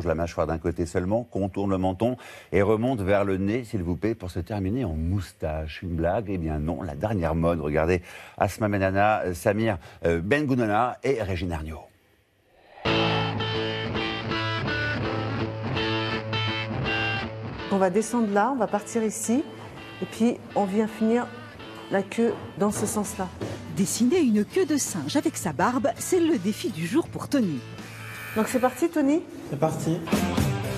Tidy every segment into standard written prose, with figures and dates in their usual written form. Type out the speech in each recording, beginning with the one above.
longe la mâchoire d'un côté seulement, contourne le menton et remonte vers le nez, s'il vous plaît, pour se terminer en moustache. Une blague? Eh bien non, la dernière mode. Regardez Asma Menana, Samir Bengounana et Régine Arnaud. On va descendre là, on va partir ici, et puis on vient finir la queue dans ce sens-là. Dessiner une queue de singe avec sa barbe, c'est le défi du jour pour Tony. Donc c'est parti, Tony? C'est parti.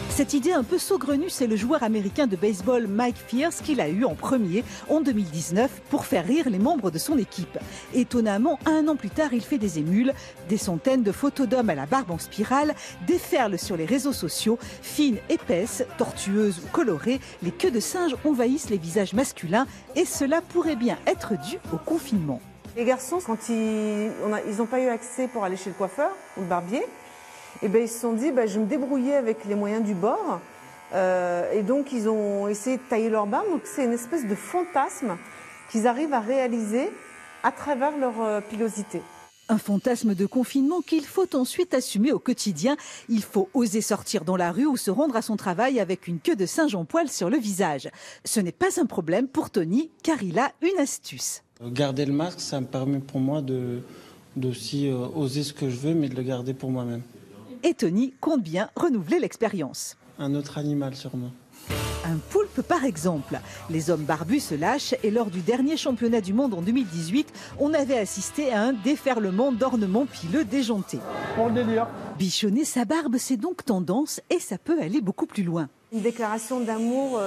Cette idée un peu saugrenue, c'est le joueur américain de baseball Mike Fierce qui l'a eu en premier en 2019 pour faire rire les membres de son équipe. Étonnamment, 1 an plus tard, il fait des émules. Des centaines de photos d'hommes à la barbe en spirale déferlent sur les réseaux sociaux. Fines, épaisses, tortueuses ou colorées, les queues de singe envahissent les visages masculins et cela pourrait bien être dû au confinement. Les garçons, quand ils n'ont pas eu accès pour aller chez le coiffeur ou le barbier, eh ben, ils se sont dit, je vais me débrouiller avec les moyens du bord. Et donc, ils ont essayé de tailler leur barbe. Donc, c'est une espèce de fantasme qu'ils arrivent à réaliser à travers leur pilosité. Un fantasme de confinement qu'il faut ensuite assumer au quotidien. Il faut oser sortir dans la rue ou se rendre à son travail avec une queue de singe en poil sur le visage. Ce n'est pas un problème pour Tony, car il a une astuce. Garder le masque, ça me permet pour moi d'aussi oser ce que je veux, mais de le garder pour moi-même. Et Tony compte bien renouveler l'expérience. Un autre animal sûrement. Un poulpe par exemple. Les hommes barbus se lâchent et lors du dernier championnat du monde en 2018, on avait assisté à un déferlement d'ornements pileux déjantés. Pour le délire. Bichonner sa barbe, c'est donc tendance et ça peut aller beaucoup plus loin. Une déclaration d'amour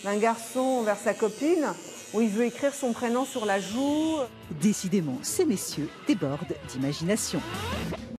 d'un garçon envers sa copine, où il veut écrire son prénom sur la joue. Décidément, ces messieurs débordent d'imagination.